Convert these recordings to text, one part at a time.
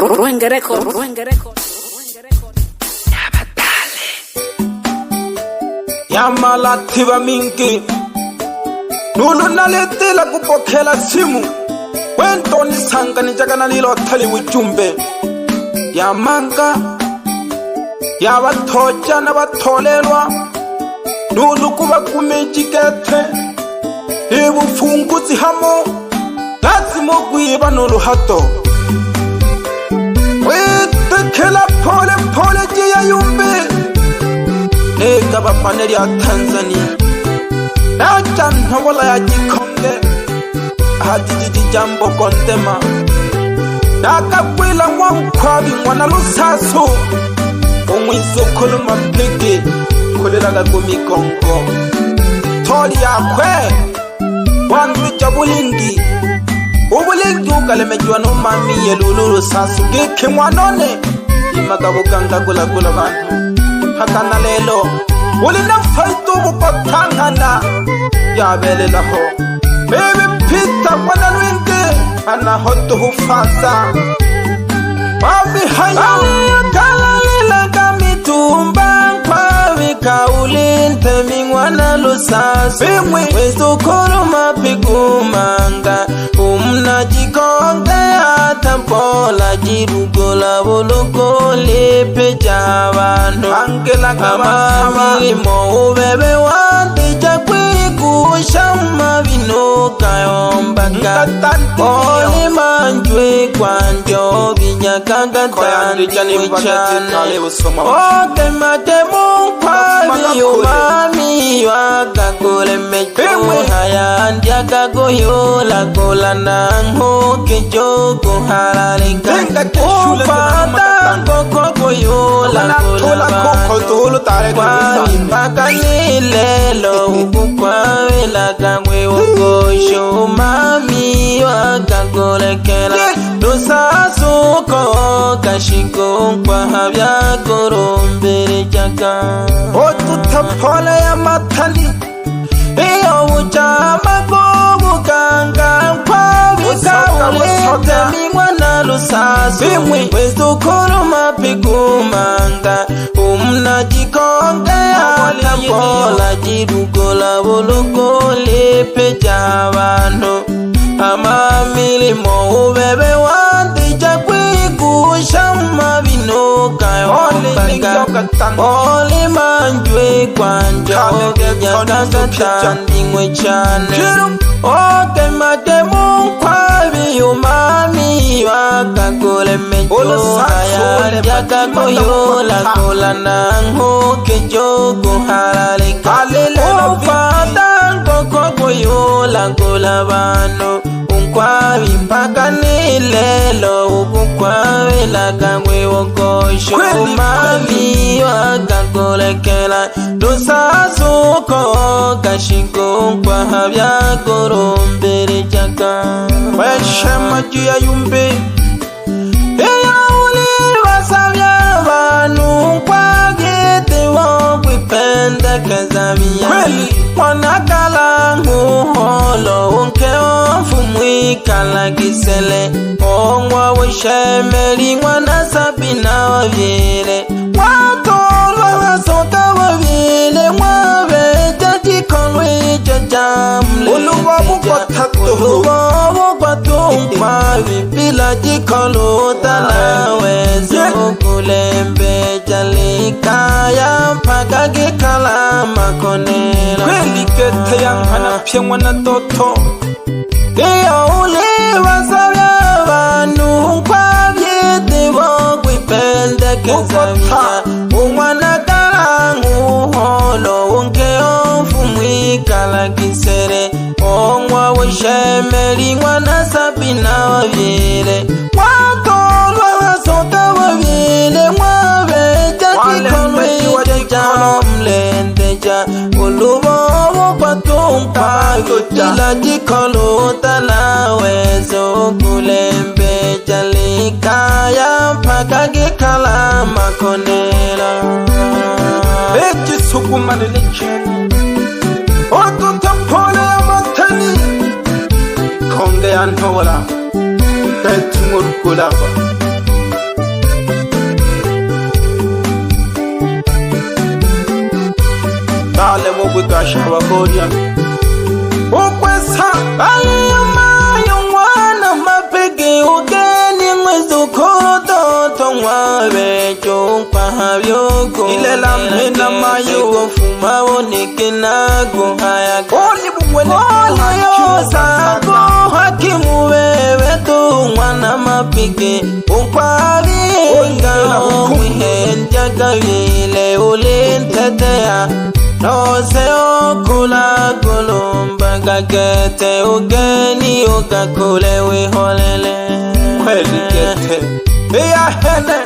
Ruenge Record. Yamala tiba mingi Nulu naletela kupokhela simu Wento nisanga nijagana lilo thali ujumbe Yamanga Yabathoja na batholelwa Nulu kuba kumejikete Ibufunguzi hamo Lazimo kuyiba noluhato Wetekela pole jiya yumbe Eka bapaneli ya Tanzania Naja nhawola ya jikonge Hadididi jambo kontema Nakakwila wankwabi mwana lusasu Umwizo kuluma pigi Kuliraga gumikongo Tori ya kwe Wanduja bulingi Ubulingi ukalemejiwa numami yelulu lusasu Giki mwanone Imagabuganga gula bantu Hakana lelo Ulina faitu mukotangana Yabelela ho Baby pita wana nwinge Ana hotu hufasa Mami hayo Kala lila kamitumba Kwa wika ulinte mingwana lusasu Wezu kuruma pigumanga Umna jikonge Atampola jirugola Bulugo lipe javano Angela kama Mo ubebe wante Kusha vino kayomba Oli manjwe kwanjo Vinya kagatani wichana Oke matemu Kwali umami Wakakule mecho Hayandi akagoyola Kola nango Kejoko haralika Upata Koko yola Kola Kwali mpaka nilelo Ukwawela kamwe wakosho Mami wakakolekela Lusasuko Kashiko kwa habya Korombere chaka Otutapole ya matali Iyo uchama kubukanga Kwa vika ulete mingwana lusasu Wezu kuruma pigumanga Umna jikonge Atampola jirugola Bulugo lipe javano Ama milimo ubebe wandi Jakwi kushama vino kayombanga Oli manjwe kwanjo Gejaka tandingwe chane Oke matemu kwabi umami Wakakule mecho Hayari akagoyola Kola nango kejogo haralika Ufata koko yola Kola bano Unkwabi mpaka nilelo Ukwawela kamwe wakosho Umami wakakolekela Lusasuko Kashiko kwa habya Korombere chaka Weshema jia yumbe Eya uli wasabya Vanu kwa gete Wakwipenda kazamia Wanakala nguholo Unkeo fumwikala gisele Ongwa wishemeli Mwana sabina wavyele Watolwa wasota wavyele Mwaveja jikonwe jajamle Uluwa bukwatu Mwavi bila jikolo Talaweze ukulembe Jalikaya mpaka gikala makonela Kweli kete yang hana pia mwana toto Iyo uli wasabya Vanu kwa vyete Wakwipende kezamia Umwana kalangu holo Unkeo fumwikala kisere Ongwa wishemeli Mwana sabina wavyele Watolwa wasota wavyele Mwaveja jikonwe jaja mlendeja Ulubo wapatumpa Ila jikolo Talawezo kulembe Jalikaya mpaka gikala makonela Eji sukuma nilicheni Otutapole ya matani Konge ya nhola Ketumur kulaba kolia ukwesa alimayo mwana mapigi ugeni mwezu koto tongwabe chokwa habyoko ilela mena mayo fuma wonikinago hayaka oli bumwele yo sago hakimu wewe tu mwana mapigi ukwabi ngao mwihenja gavile ulintetea no se okula kulumba gagete ugeni ugakule wiholele kweli gete iya hene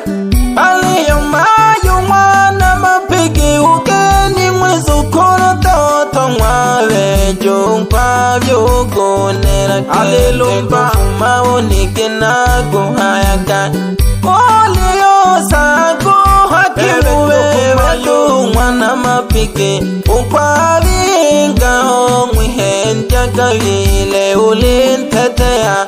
aliyo mayo mwana mapigi ugeni mwizukuru toto mwawe jungwa vyugunera alilumba mawunike nago hayaka oliyo sago hakimu wewe tu mwana mapigi ukwavinga mwihenja gavile ulintetea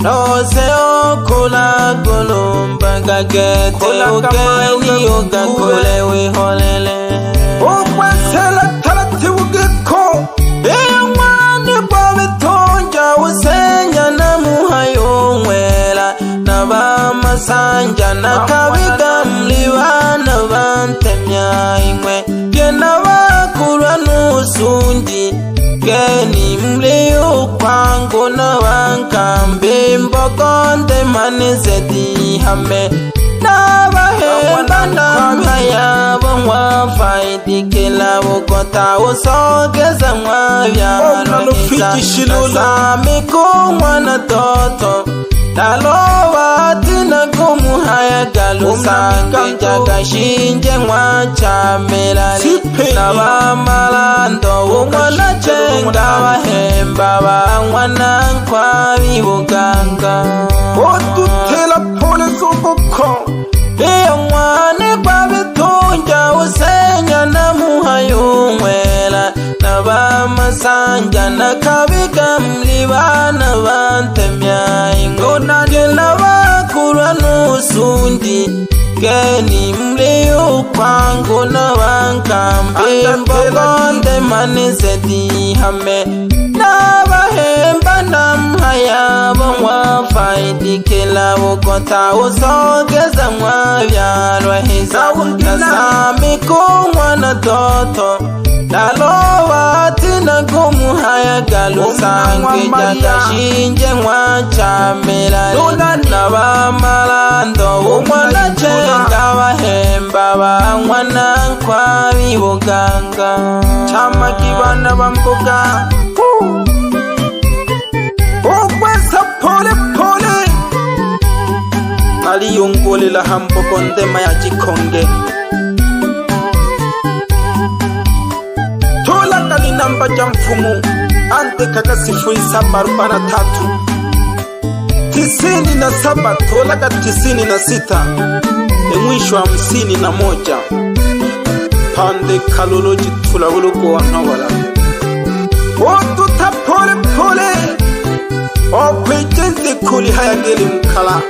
no se okula kulumba gagete ugeni ugakule wiholele ukwesela tarati ugiko iyamwani kwabitonja usenya na muhayo mwela nabamasanja nakabiga mlibana bantemya imwe byena bakurwa nusundi geni mliu kwangu na wankambi mbokonde manizeti hame nabahemba namhayabo mwafaidikila ukota usogeza mwavyanoisa nasamiku mwana toto nalowa tina kumuhaya galusange jagashinje mwachamelali nabamalando umwana chenga bahemba bangwana nkwabi buganga odutela pole z'ubuko iyo mwane kwabitunja usenya na muhayo mwela nabamasanja nakabiga mlibana bantemya ingona gena bakurwa nusundi geni mliu kwangu na wankambi mbokonde manizeti hame nabahemba namhayabo mwafaidikila ukota usogeza mwavyalwa hisa nasamiku mwana toto nalowa tina kumuhaya galusange jagashinje mwachamelali nabamalando umwana chenga bahemba bangwana nkwabi buganga chamakibana bambuga ukwesa pole pole aliyongolela hamboko ndema ya jikonge tola kalinamba jamfumu ante kakasifuri 743 97 tola ka 96 mwisho 51 pande kaloloji tula uluko wanawala otuta pole pole okwejenze kuli hayageli mkala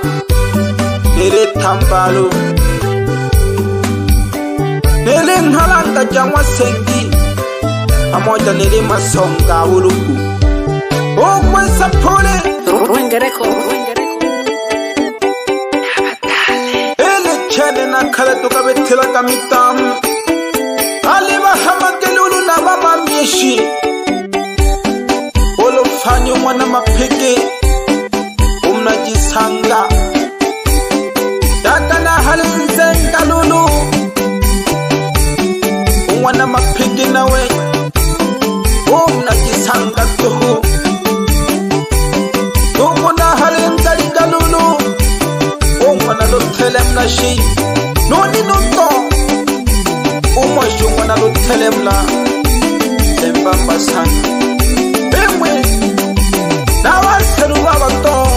nere tambalo nere nhalanga jamwa sengi amoja nere masonga uluku okwesa pole Wengereko ele chene na kala tukabetela kamitamu aliba hamagelulu na mama mieshi olofanyo mwana mapeke umnajisanga yakana halinzenga lulu mwana mapeke nawe umnajisanga tuhu umuna halinzenga lulu umwana lotele mnashi noni nuto umosho mwana lotele mla embamba sana emwe nawaseru babato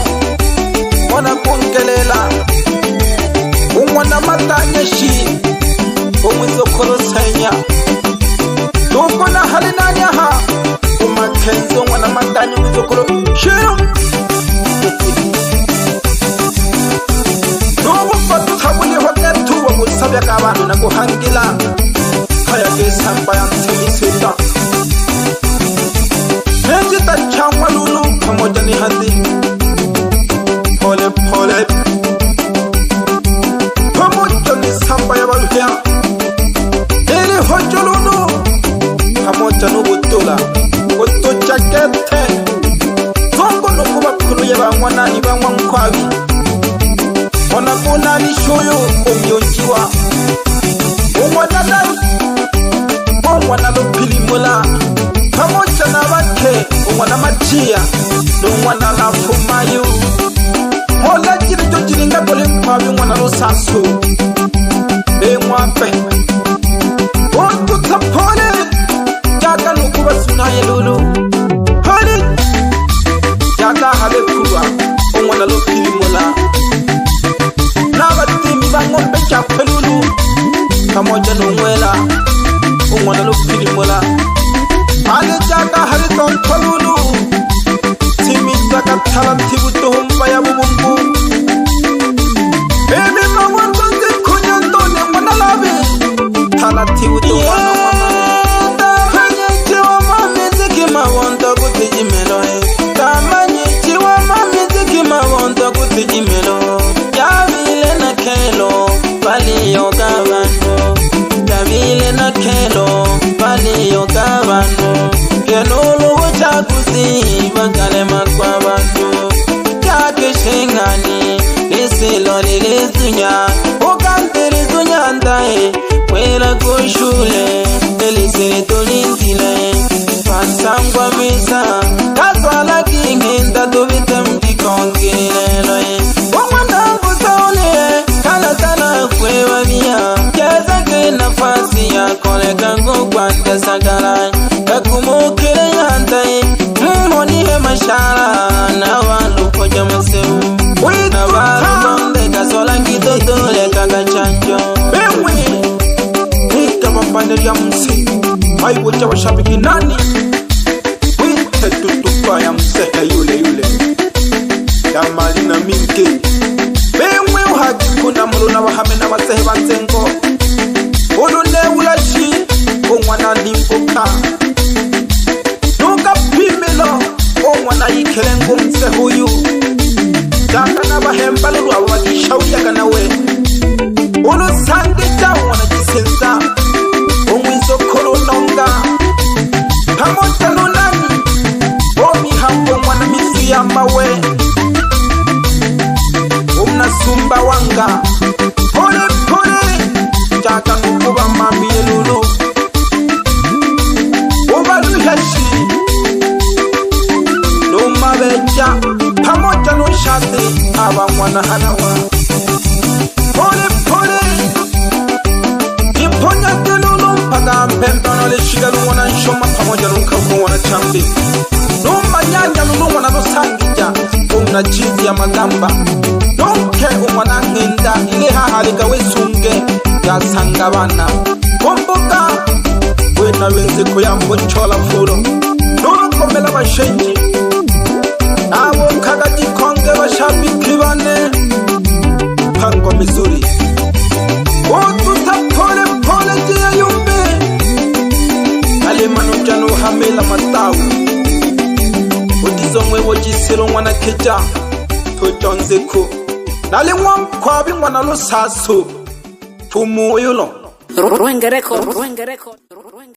mwana kongelela umwana matanyeshi umwizokolo senya tukona halinanyaha umakenzo mwana matanye umwizokolo shiru nubufatu habuliho netuwa musabya k'abantu naguhangila hayage samba ya msemiseta changwa lulu pamoja ni hadi pole pole pamoja ni samba ya baluhea ili hojo lulu pamoja nubutola oto chakete zongo nukuba kunu ya bangwanani bangwa nkwabi ona kunani shoyo omyonjiwa umwana dai umwana lupili mula pamoja na bake umwana machia umwana lafumayo hola jiri jo jiringa bole nkwabi umwana lusasu mwape otu tapone jaka nukuba sunaye lulu hali jaka habe kuwa umwana lupili mula nabatimi bangombe chapelulu pamoja n'umwela umwana lupili mula ale jaka hari tontolulu timiza katalatibu tuhumba ya bubumbu emi mawanzo zikunyandone mwana labi talatibu tuhumba tamanyichiwa mamiziki mawonto kutijimelo tamanyichiwa mamiziki mawonto kutijimelo yavile na kelo valiyo gavano yavile na kelo valiyo gavano kenulu uchaguzi vakalema kwa vantu yakishingani lisilo lilizunya ukantilizunya ndae kwela kushule elisitulizile pasangwa misa kaswala kinginda tuvite mtikongilelo umwanangu saule kala sana kwewa via kezake nafasi ya koleka ngukwante sagala kakumukile yantai mmonihe mashara na walu koja maseu na walu bonde kasola ngitotole kakachanjo bewe hika mapande ya msi haiwo cha washabiki nani wite tutupa ya msehe yule ya mali na minke bewe uhakikuna mulu na wahame na wasehe wanzengo ulune ulashi umwana nimbuka nuka pimilo umwana yikelengu mse huyu jaka na bahemba lulu awa wakishauri ya kanawe ulu sangita umwana jisenza umwizo kolo nonga pamoja nunani omi hambo umwana misu ya mawe umnasumba wanga pole pole jaka nukuba mami elulu ubaluheshi numabeja pamoja nushate aba mwana hanawa pole pole iponya kelulu mpaka mpempano leshigalu mwana nshoma pamoja nukabu mwana chambi numanyanya lulu mwana nusangija umnachizi ya magamba nunke umwana nginda ile hahalika wesunge yasanga bana kumbuka wena wenziko yambochola furo nukomela bashenji abo kagati konge bashabiki bane pango mizuri otuta pole pole jia yumbe alemano jano hamela matawu utizomwe wojisilo mwana keja tujonzeko nale mwamkwabi mwana lo saso Fumuyo lo. Ruengereko.